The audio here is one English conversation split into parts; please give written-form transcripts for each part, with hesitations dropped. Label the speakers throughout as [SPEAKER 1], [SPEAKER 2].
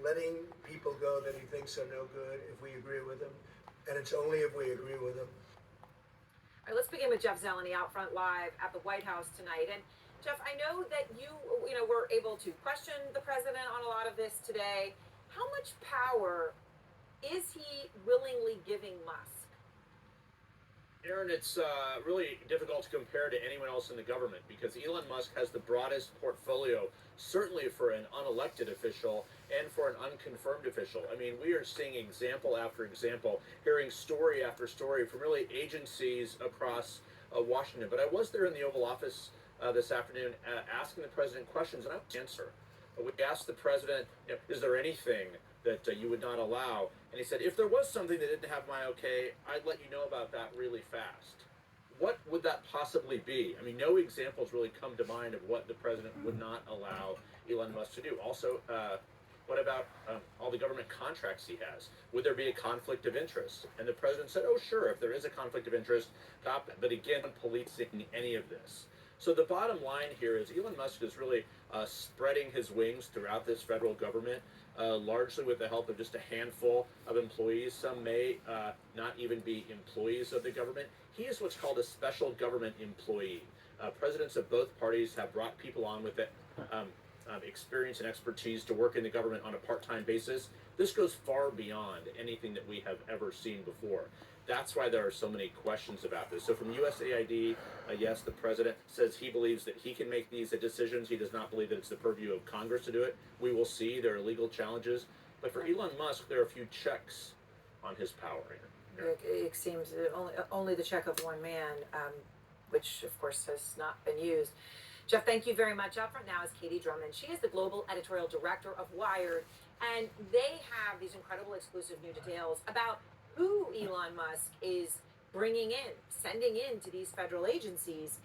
[SPEAKER 1] letting people go that he thinks are no good if we agree with him, and it's only if we agree with him.
[SPEAKER 2] All right, let's begin with Jeff Zeleny out front live at the White House tonight. And Jeff, I know that you were able to question the president on a lot of this today. How much power is he willingly giving Musk?
[SPEAKER 3] Aaron, it's really difficult to compare to anyone else in the government because Elon Musk has the broadest portfolio, certainly for an unelected official and for an unconfirmed official. I mean, we are seeing example after example, hearing story after story from really agencies across Washington. But I was there in the Oval Office this afternoon asking the president questions, and I would answer. We asked the president, is there anything that you would not allow? And he said, if there was something that didn't have my okay, I'd let you know about that really fast. What would that possibly be? I mean, no examples really come to mind of what the president would not allow Elon Musk to do. Also, what about all the government contracts he has? Would there be a conflict of interest? And the president said, oh, sure, if there is a conflict of interest, stop it. But again, policing any of this. So the bottom line here is Elon Musk is really spreading his wings throughout this federal government, largely with the help of just a handful of employees. Some may not even be employees of the government. He is what's called a special government employee. Presidents of both parties have brought people on with it. Experience and expertise to work in the government on a part-time basis. This goes far beyond anything that we have ever seen before. That's why there are so many questions about this. So from USAID, yes, the president says he believes that he can make these decisions. He does not believe that it's the purview of Congress to do it. We will see. There are legal challenges. But for Elon Musk, there are a few checks on his power.
[SPEAKER 2] It seems only the check of one man, which of course has not been used. Jeff, thank you very much. Up front now is Katie Drummond. She is the global editorial director of Wired, and they have these incredible exclusive new details about who Elon Musk is bringing in, sending in to these federal agencies.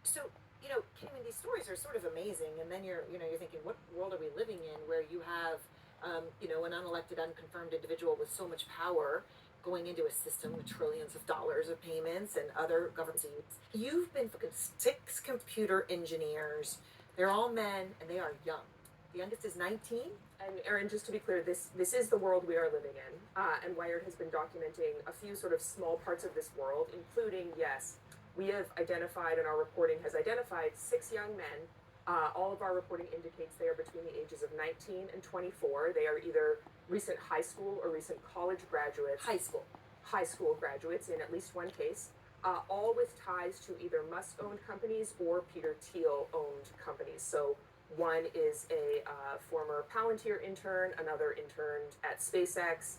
[SPEAKER 2] So, Kim, these stories are sort of amazing, and then you're thinking, what world are we living in where you have, an unelected, unconfirmed individual with so much power going into a system with trillions of dollars of payments and other government seats. You've been 6 computer engineers. They're all men, and they are young. The youngest is 19.
[SPEAKER 4] And Aaron, just to be clear, this is the world we are living in, and Wired has been documenting a few sort of small parts of this world, including, yes, we have identified, and our reporting has identified 6 young men. All of our reporting indicates they are between the ages of 19 and 24. They are either recent high school or recent college graduates. High school graduates in at least one case, all with ties to either Musk-owned companies or Peter Thiel-owned companies. So one is a former Palantir intern, another interned at SpaceX,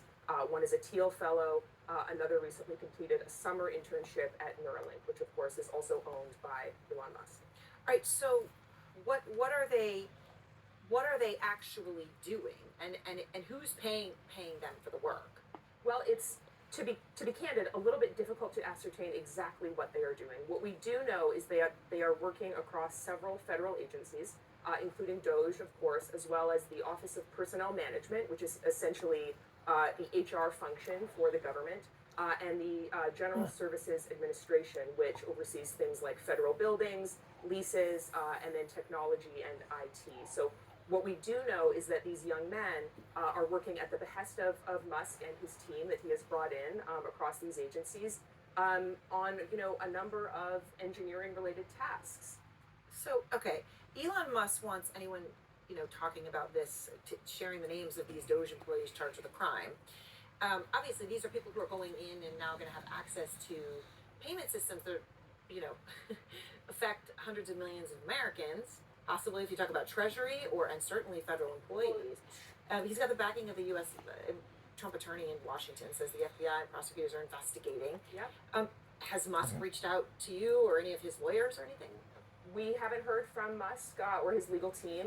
[SPEAKER 4] one is a Thiel fellow, another recently completed a summer internship at Neuralink, which of course is also owned by Elon Musk.
[SPEAKER 2] All right, so what are they actually doing, and who's paying them for the work?
[SPEAKER 4] Well, it's to be candid, a little bit difficult to ascertain exactly what they are doing. What we do know is they are working across several federal agencies, including DOGE, of course, as well as the Office of Personnel Management, which is essentially the HR function for the government, and the General Services Administration, which oversees things like federal buildings, leases, and then technology and IT. So what we do know is that these young men are working at the behest of Musk and his team that he has brought in across these agencies on a number of engineering-related tasks.
[SPEAKER 2] So, okay, Elon Musk wants anyone talking about this, sharing the names of these DOGE employees charged with a crime. Obviously, these are people who are going in and now going to have access to payment systems that affect hundreds of millions of Americans. Possibly, if you talk about Treasury and certainly federal employees. He's got the backing of the U.S. Trump attorney in Washington. Says the FBI and prosecutors are investigating.
[SPEAKER 4] Yep.
[SPEAKER 2] Has Musk reached out to you or any of his lawyers or anything?
[SPEAKER 4] We haven't heard from Musk or his legal team.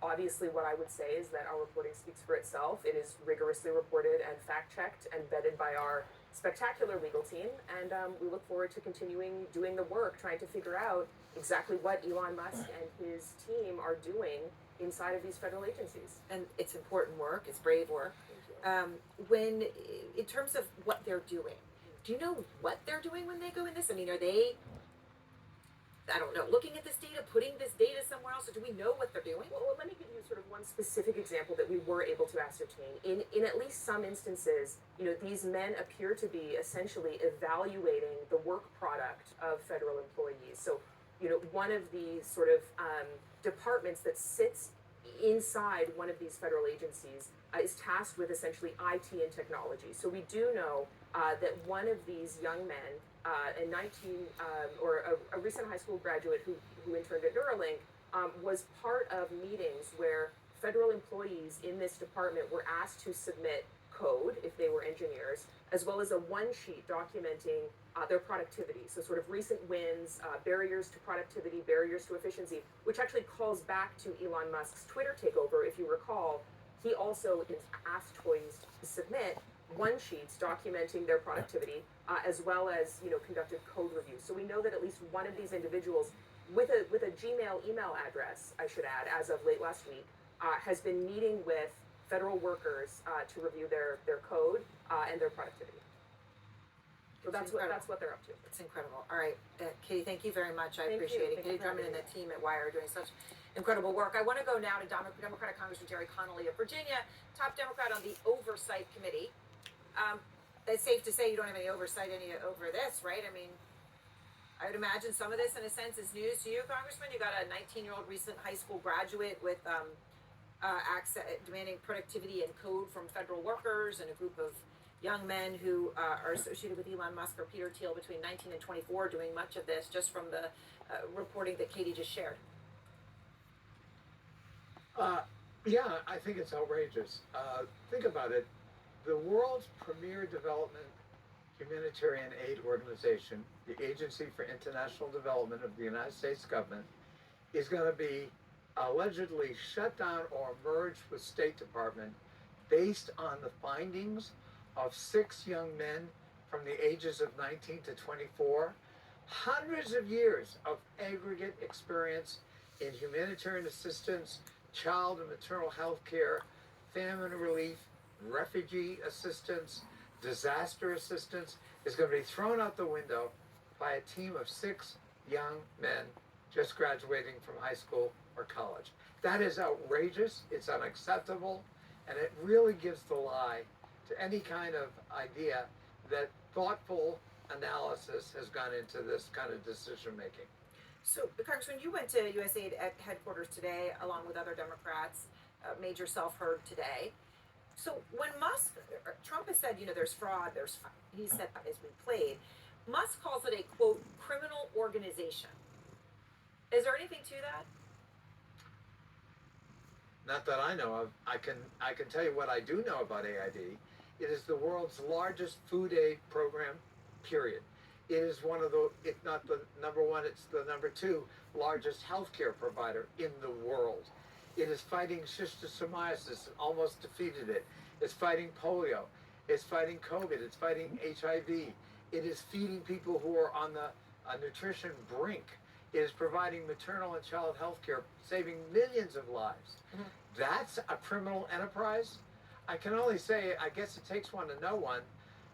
[SPEAKER 4] Obviously, what I would say is that our reporting speaks for itself. It is rigorously reported and fact-checked and vetted by our spectacular legal team, and we look forward to continuing doing the work, trying to figure out exactly what Elon Musk and his team are doing inside of these federal agencies.
[SPEAKER 2] And it's important work, it's brave work. When, in terms of what they're doing, do you know what they're doing when they go in this? I mean, are they I don't know, looking at this data, putting this data somewhere else, or do we know what they're doing?
[SPEAKER 4] Well, let me give you sort of one specific example that we were able to ascertain. In at least some instances, these men appear to be essentially evaluating the work product of federal employees. So, one of the sort of departments that sits inside one of these federal agencies is tasked with essentially IT and technology. So we do know that one of these young men, a recent high school graduate who interned at Neuralink, was part of meetings where federal employees in this department were asked to submit code if they were engineers, as well as a one sheet documenting their productivity. So sort of recent wins, barriers to productivity, barriers to efficiency, which actually calls back to Elon Musk's Twitter takeover. If you recall, he also asked employees to submit one sheets documenting their productivity, as well as conducted code reviews. So we know that at least one of these individuals with a Gmail email address, I should add, as of late last week, has been meeting with federal workers to review their code and their productivity. So that's what they're up to.
[SPEAKER 2] It's incredible. All right, Katie, thank you very much. I
[SPEAKER 4] Thank
[SPEAKER 2] appreciate
[SPEAKER 4] you.
[SPEAKER 2] it. Katie Drummond and the team at Wire are doing such incredible work. I want to go now to Democratic Congressman Jerry Connolly of Virginia, top Democrat on the Oversight Committee. It's safe to say you don't have any oversight over this, right? I mean, I would imagine some of this, in a sense, is news to you, Congressman. You got a 19-year-old recent high school graduate with demanding productivity and code from federal workers, and a group of young men who are associated with Elon Musk or Peter Thiel between 19 and 24 doing much of this, just from the reporting that Katie just shared.
[SPEAKER 5] Yeah, I think it's outrageous. Think about it. The world's premier development humanitarian aid organization, the Agency for International Development of the United States government, is going to be allegedly shut down or merged with State Department based on the findings of 6 young men from the ages of 19 to 24, hundreds of years of aggregate experience in humanitarian assistance, child and maternal health care, famine relief, refugee assistance, disaster assistance, is going to be thrown out the window by a team of 6 young men just graduating from high school or college. That is outrageous, it's unacceptable, and it really gives the lie to any kind of idea that thoughtful analysis has gone into this kind of decision making.
[SPEAKER 2] So, Congressman, you went to USAID at headquarters today, along with other Democrats, made yourself heard today. So when Trump has said, there's fraud, he said that as we played, Musk calls it a, quote, criminal organization. Is there anything to that?
[SPEAKER 5] Not that I know of. I can tell you what I do know about AID. It is the world's largest food aid program, period. It is one of the, if not the number one, it's the number 2 largest healthcare provider in the world. It is fighting schistosomiasis, almost defeated it. It's fighting polio. It's fighting COVID. It's fighting HIV. It is feeding people who are on the nutrition brink. It is providing maternal and child health care, saving millions of lives. Mm-hmm. That's a criminal enterprise? I can only say, I guess it takes one to know one.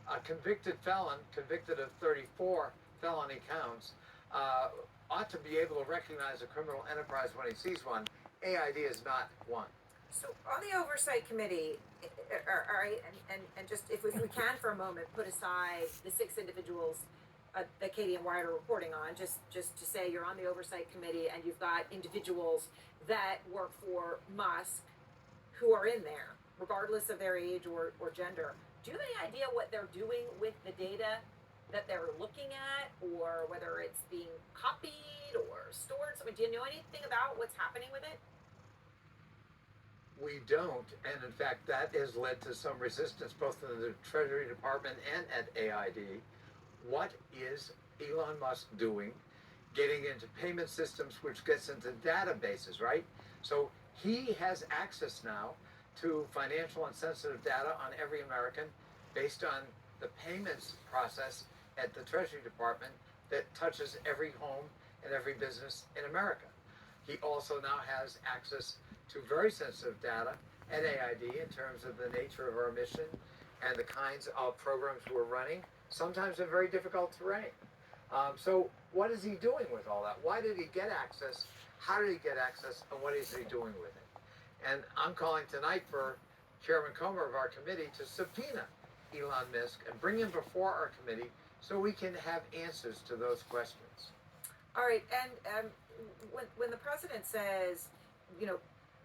[SPEAKER 5] A convicted felon, convicted of 34 felony counts, ought to be able to recognize a criminal enterprise when he sees one. AID is not one.
[SPEAKER 2] So on the Oversight Committee, all right, and just if we can for a moment put aside the 6 individuals that Katie and Wyatt are reporting on, just to say you're on the Oversight Committee and you've got individuals that work for Musk who are in there, regardless of their age or gender. Do you have any idea what they're doing with the data that they're looking at, or whether it's being copied or stored? I mean, do you know anything about what's happening with it?
[SPEAKER 5] We don't, and in fact, that has led to some resistance both in the Treasury Department and at AID. What is Elon Musk doing? Getting into payment systems, which gets into databases, right? So he has access now to financial and sensitive data on every American based on the payments process at the Treasury Department that touches every home and every business in America. He also now has access to very sensitive data at AID in terms of the nature of our mission and the kinds of programs we're running. Sometimes they're very difficult terrain. So what is he doing with all that? Why did he get access? How did he get access? And what is he doing with it? And I'm calling tonight for Chairman Comer of our committee to subpoena Elon Musk and bring him before our committee so we can have answers to those questions.
[SPEAKER 2] All right, and when the president says, you know,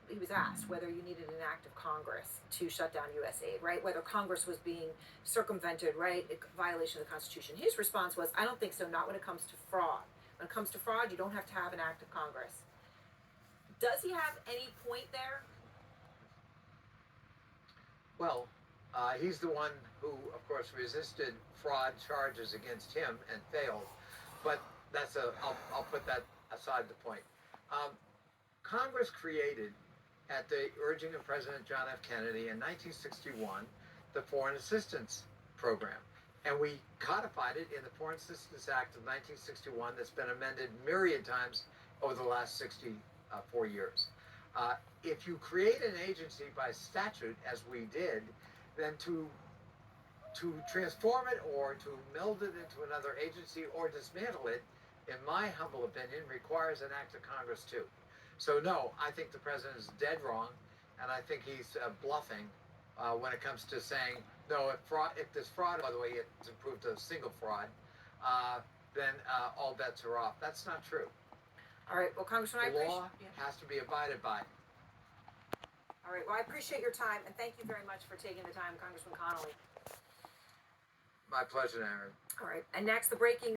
[SPEAKER 2] he was asked whether you needed an act of Congress to shut down U.S. aid, right? Whether Congress was being circumvented, right? A violation of the Constitution. His response was, I don't think so, not when it comes to fraud. When it comes to fraud, you don't have to have an act of Congress. Does he have any point there?
[SPEAKER 5] Well, he's the one who, of course, resisted fraud charges against him and failed. But I'll put that aside the point. Congress created, at the urging of President John F. Kennedy in 1961, the Foreign Assistance Program. And we codified it in the Foreign Assistance Act of 1961 that's been amended myriad times over the last 64 years. If you create an agency by statute, as we did, then to transform it or to meld it into another agency or dismantle it, in my humble opinion, requires an act of Congress too. So no, I think the president is dead wrong, and I think he's bluffing when it comes to saying, no, if there's fraud, by the way, it's proved a single fraud, then all bets are off. That's not true.
[SPEAKER 2] All right, well, Congressman, I
[SPEAKER 5] The
[SPEAKER 2] appreciate
[SPEAKER 5] law has to be abided by.
[SPEAKER 2] All right, well, I appreciate your time, and thank you very much for taking the time, Congressman Connolly.
[SPEAKER 5] My pleasure, Aaron.
[SPEAKER 2] All right, and next, the breaking